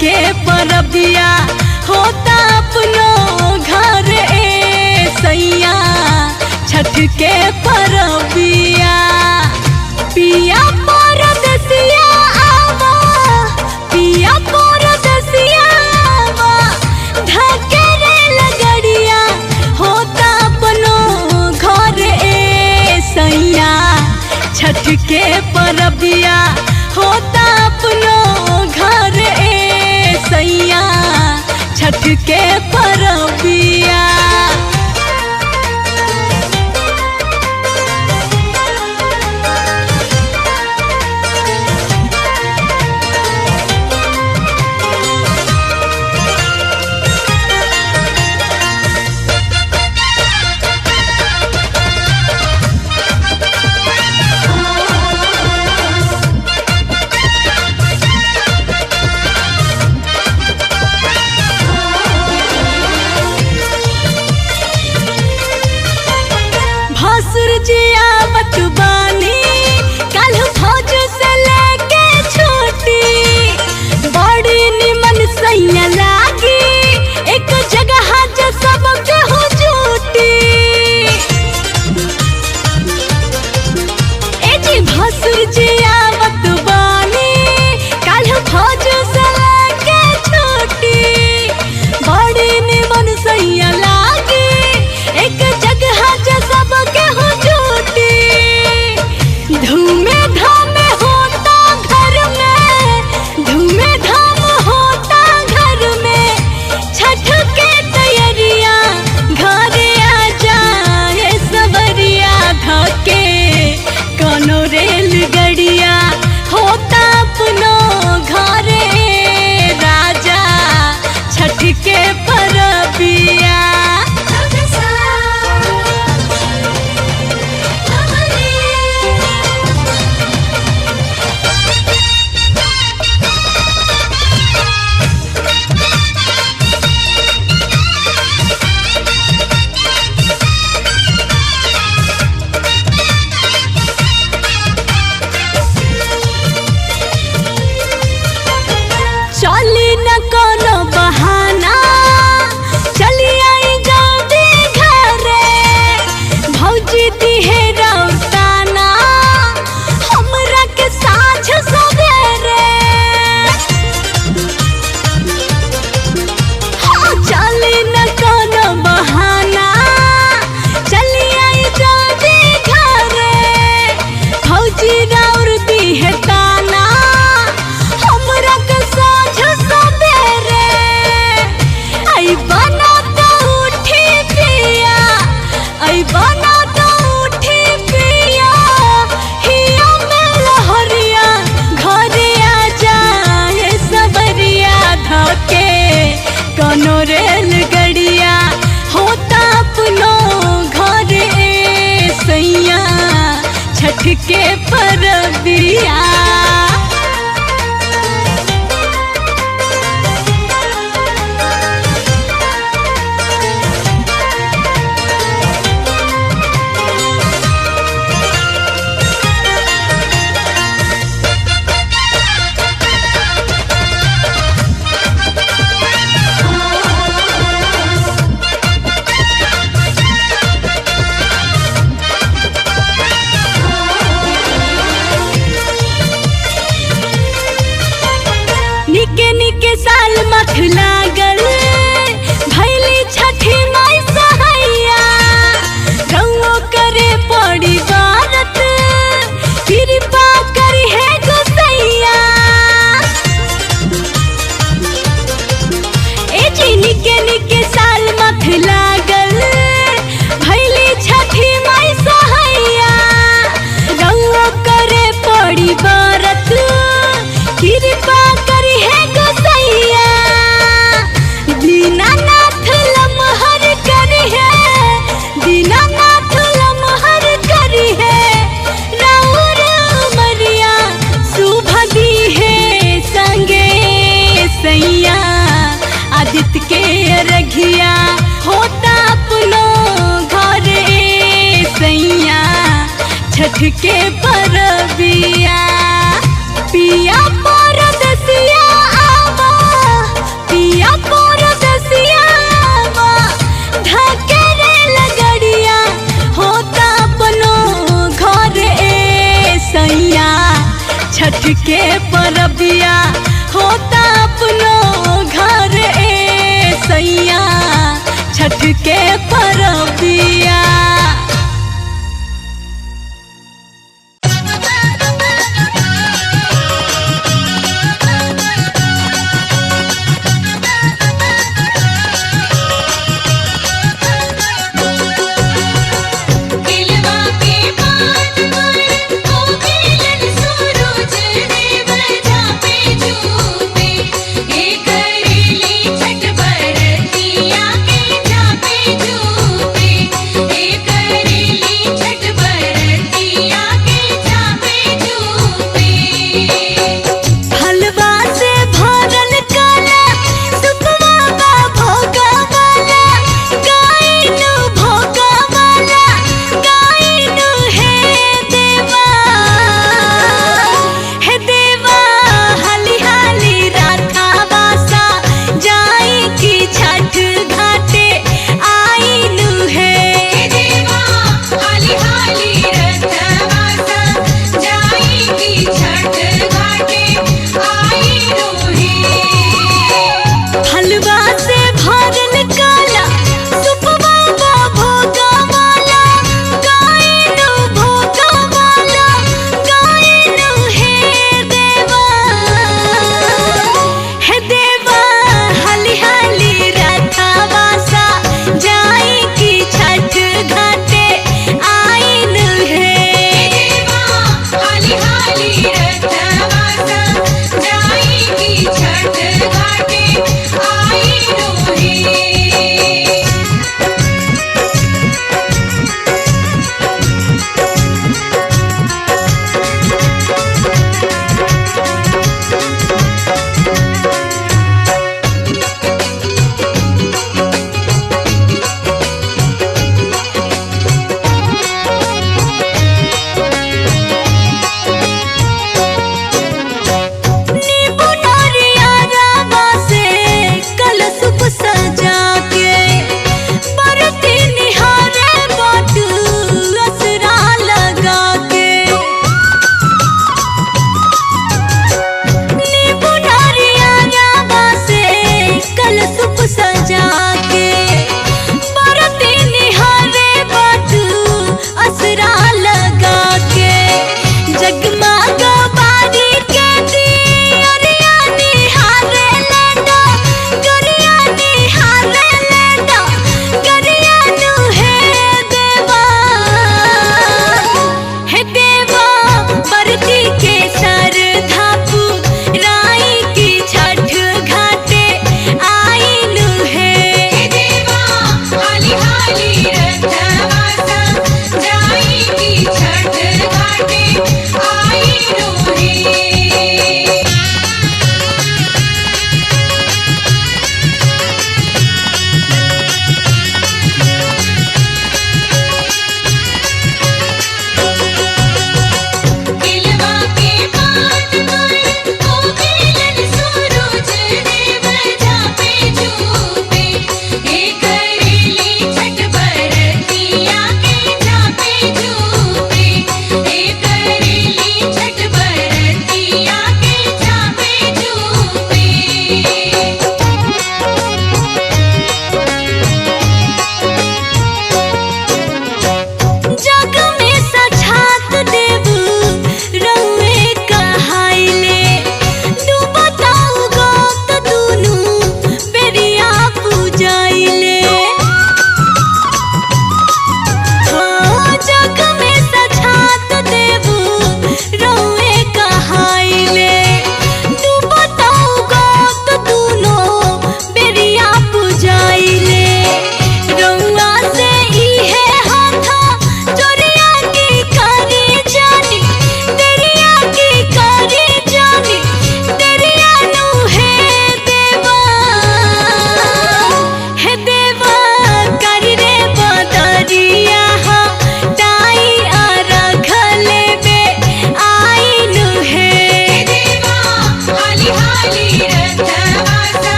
के परबिया होता अपनो घर ए सैया छठ के परबिया। पिया परदेसिया आवा, पिया परदेसिया आवा, ढकेरे लगड़िया होता अपनो घर ए सैया छठ के परबिया होता अपनो घर ए सैया छठ के परबिया। जिया बतबानी कल फौज से लेके छूटी, बड़ी निमन सैया लागी एक जगह जो सब केहू जुटी। ए जी भसुर जिया बतबानी कल फौज से लेके छूटी, बड़ी निमन सैया लागी एक जगह जो सब केहू धूमे धाम होता घर में, धूमे धाम होता घर में छठ के तैयारिया घर आ जाए सवरिया धके कोनो रेलगड़िया होता अपनो घरे राजा छठ के परबिया। चली न कोनो बहाना चली आई जल्दी घरे, भौजी दिहे रौताना हमरा के साँझ सवेरे। हाँ चली न कोनो बहाना चली आई जल्दी घरे, भौजी रौर दिहे ताना हमरा के बना तो उठी पिया, आई बना तो उठी पिया, हिया में लहरिया घरे आ जाए सवरिया धके कोनो रेलगड़िया होता अपनो घर ए सैया छठ के परबिया। निके निके साल मथ लागल भैली छठी माई सहैया, गौओ करे पड़ी बारत कृपा करी है गोसैया। ए जी निके निके साल मथ लागल भैली छठी माई सहैया, गौओ करे पड़ी बारत कृपा करी है गोसैया। दीनानाथ लमहर करी है, दीनानाथ लमहर करी है, राउर मरिया शुभ दी है संगे सैया आदित्य के रघिया होता अपनो घर ए सैया छठ के परबिया। पिया परदेसिया आवा छठ के परबिया होता अपनो घर ए सैया छठ के परबिया। छठ बरतिया के जा पे झूमे।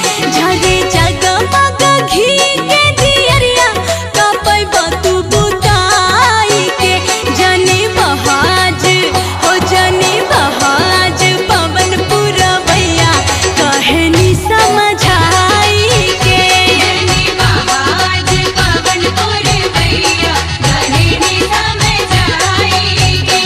झरे जगमग घी के दियरिया कपैब तू बुताई के जनी बहाज हो जनी बहाज पवन पुरवैया कहनी समझाई के जनी बहाज पवन पुरवैया कहनी समझाई के।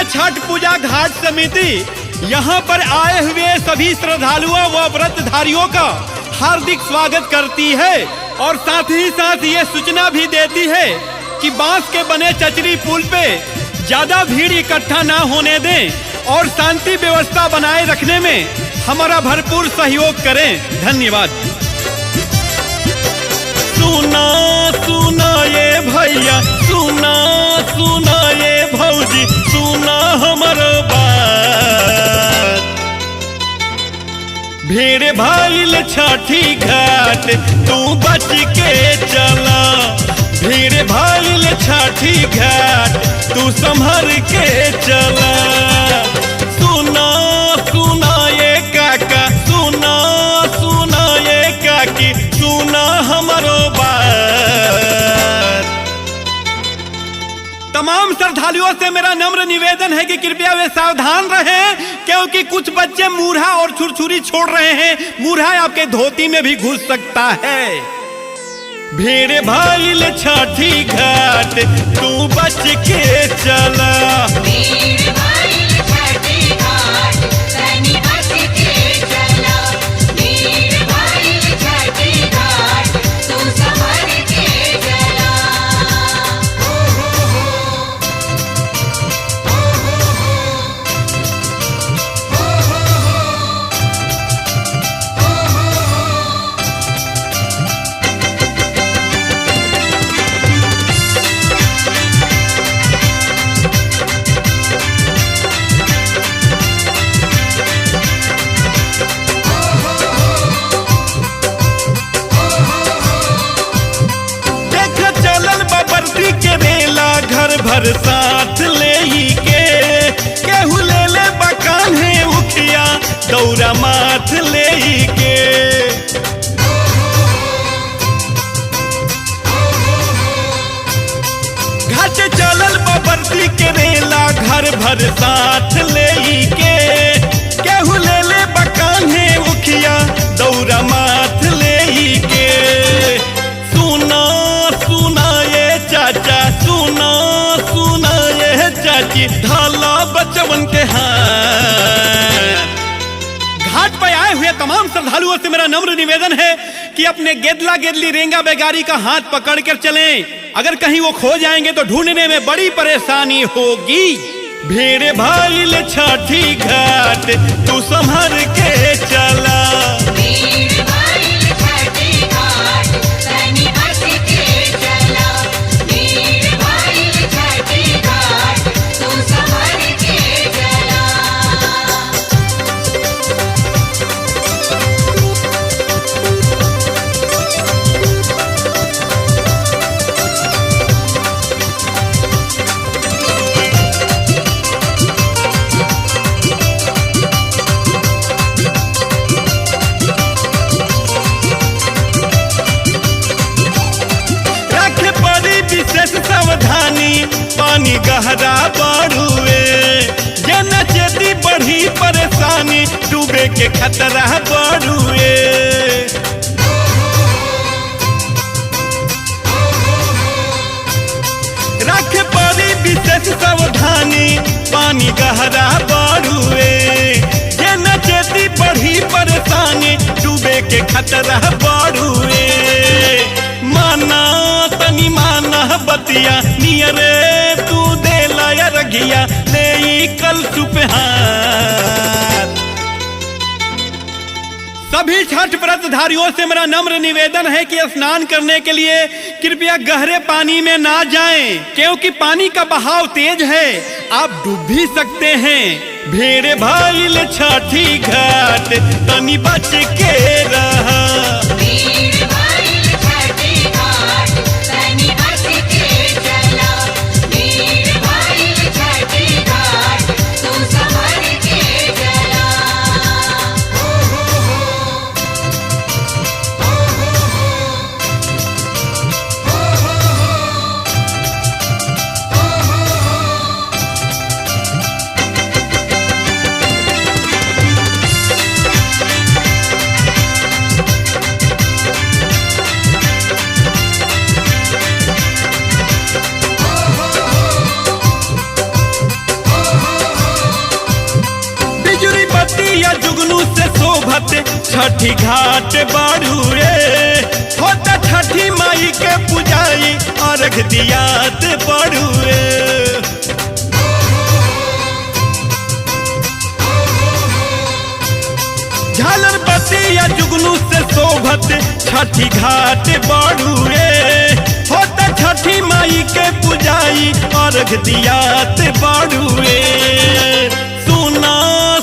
छठ पूजा घाट समिति यहाँ पर आए हुए सभी श्रद्धालुओं व व्रतधारियों का हार्दिक स्वागत करती है और साथ ही साथ ये सूचना भी देती है कि बांस के बने चचरी पुल पे ज्यादा भीड़ इकट्ठा ना होने दें और शांति व्यवस्था बनाए रखने में हमारा भरपूर सहयोग करें। धन्यवाद। सुना सुना ये भैया, सुना सुना ये भौजी, सुना हमारो बात। भीड़ भाईल छठी घाट तू बच के चला, भीड़ भाईल छठी घाट तू संभल के चला। सुना सुना ये काका, सुना सुना ये काकी, सुना हमारो बात। तमाम श्रद्धालुओं से मेरा नम्र निवेदन है कि कृपया वे सावधान रहें, क्योंकि कुछ बच्चे मूढ़ा और छुरछुरी छोड़ रहे हैं। मूढ़ा आपके धोती में भी घुस सकता है। भीड़ भाईल छठी घाट तू बच के चला, भीड़ भाईल छठी घाट तनी बच के चला, भीड़ भाईल छठी घाट तू संभल के चला। घर भर साथ ले के केहू ले ले बकान है उखिया दौरा माथ ले के। घाट चलल बबरती के रेला घर भर साथ ले के केहू ले ले बकान है उखिया दौरा माथ ले के। सुना सुना ये चाचा, सुना सुना ये चाची, ढाला बचवन के हाथ। घाट पर आए हुए तमाम श्रद्धालुओं से मेरा नम्र निवेदन है कि अपने गेदला गेदली रेंगा बेगारी का हाथ पकड़ कर चलें। अगर कहीं वो खो जाएंगे तो ढूंढने में बड़ी परेशानी होगी। भीड़ भाईल छठी घाट तू संभल के चला, भीड़ भाईल छठी घाट तनी बच के चला, भीड़ भाईल छठी घाट तू संभल के चला। सावधानी पानी गहरा बाड़ुए, जे नचेती बढ़ी परेशानी डूबे के खतरा बाड़ुए। रख पड़ी विशेष सावधानी पानी गहरा बाड़ुए, जे नचेती बढ़ी परेशानी डूबे के खतरा बाड़ुए। माना तनी माना बतिया नियरे तू दे लाया रगिया ले कल सुपहार। सभी छठ व्रतधारियों से मेरा नम्र निवेदन है कि स्नान करने के लिए कृपया गहरे पानी में ना जाएं, क्योंकि पानी का बहाव तेज है, आप डूब भी सकते हैं। भीड़ भाईल छठी घाट तनी बच के रहा, भीड़ भाईल छठी घाट तनी बच के चला, भीड़ भाईल छठी घाट तू संभल के चला। छठी घाट बाड़ुए होता छठी माई के पुजाई अर्घ दियात बाड़ुए। झालर बतिया जुगनू से शोभत छठी घाट बाड़ुए होता छठी माई के पुजाई अर्घ दियात बाड़ुए। सुना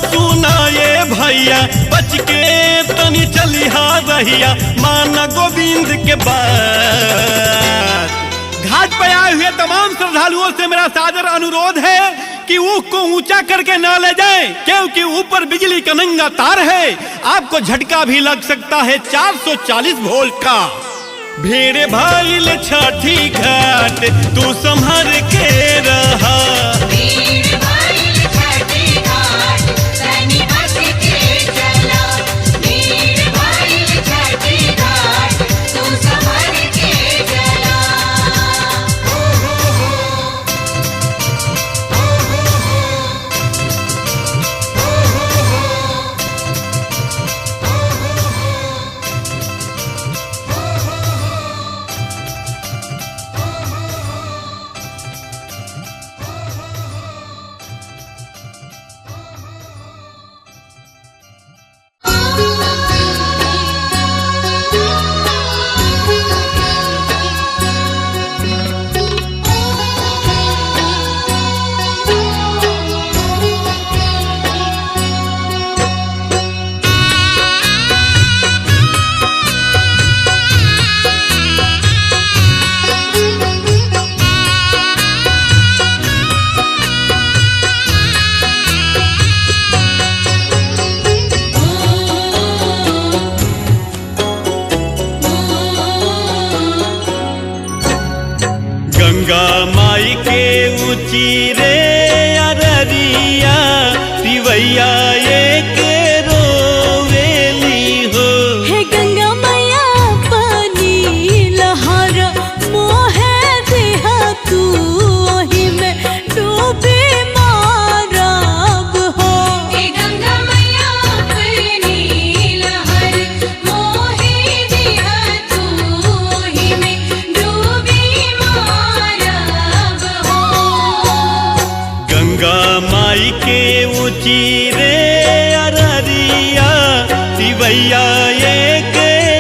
सुना ये भैया बच के तनी चलिहा रहिया माना गोविंद के बाद। घाट पर आए हुए तमाम श्रद्धालुओं से मेरा सादर अनुरोध है कि ऊख को ऊंचा करके ना ले जाएं, क्योंकि ऊपर बिजली का नंगा तार है, आपको झटका भी लग सकता है 440 वोल्ट का। भीड़ भाईल छठी घाट तू संभर के रहा। भीड़ भाईल छठी घाट तनी बच के चला। भीड़ भाईल छठी घाट तू संभर के चला। गंगा माई के ऊंची रे अररिया तिवैया एक रोवेली हो। हे गंगा मैया पानी लहर मोहे देहा तू ओही में डूबे मारब हो। हे गंगा मैया अपनी लहर मोहे दिया तू ओही में डूबी मारब हो। गंगा माई के ऊंची रे अररिया तिवैया एक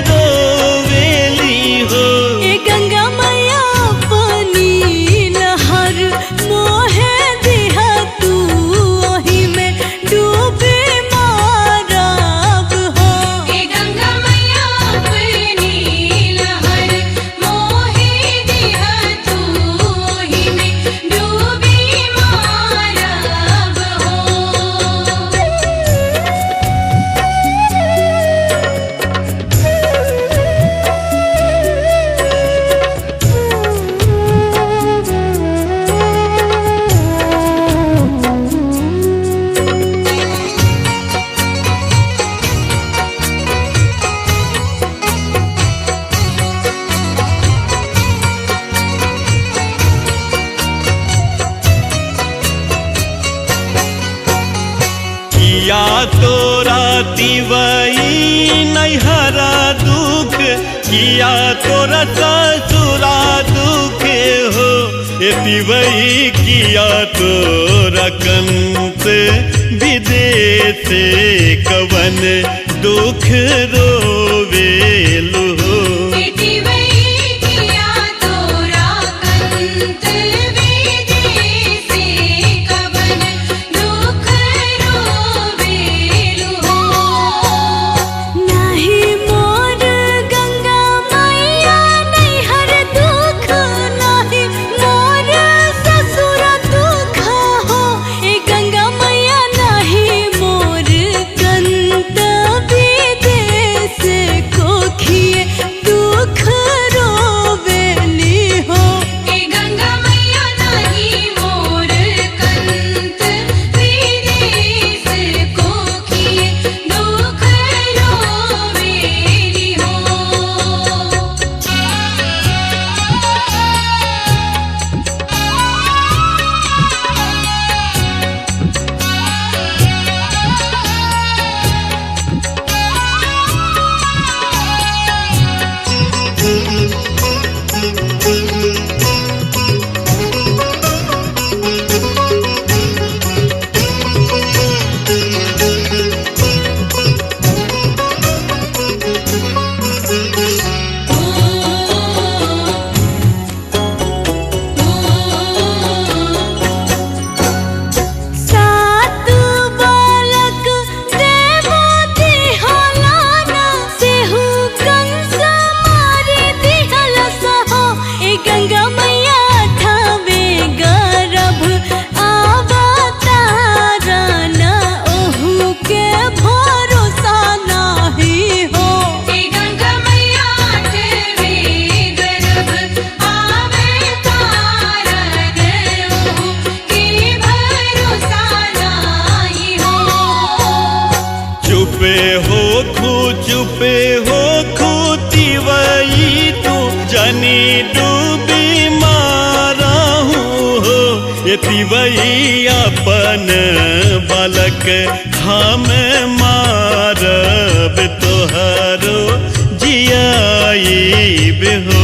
रोवेली हो। हे गंगा मैया पानी लहर मोहे देहा तू ओही में डूबे मारब हो। हे गंगा मैया अपनी लहर मोहे दिया तू ओही में डूबी मारब हो। किया तोरा तिवई नैहरा दुख किया तोरा ससुरा दुख हो। ए तिवई किया तोरा कंस विदेश कवन दुख रोवेलु हो। तिवई किया तोरा कंत विदेश कवन दुख रोवेलु हो। नाही मोर गंगा मैया नैहर दुख नाही मोर ससुर दुख हो। ए गंगा मैया नाही मोर कंत विदेश तिवई अपन बालक हम मारब तोहरो जियाईब हो।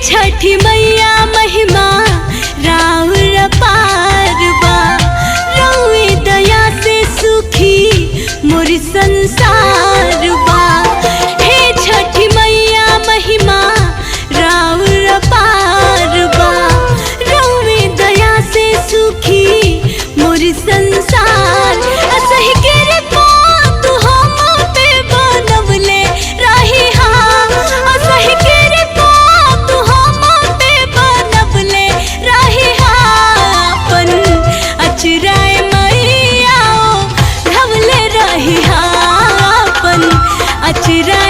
छठी मैया महिमा राउर पार बा, रउए दया से सुखी मोर संसार बा। हे छठी मैया महिमा राउर पार बा, रउए दया से सुखी मोर संसार। असही के तू हम पे बनवले रही हा, असही के अचराय मैया ढवले रही हा अपन अचराय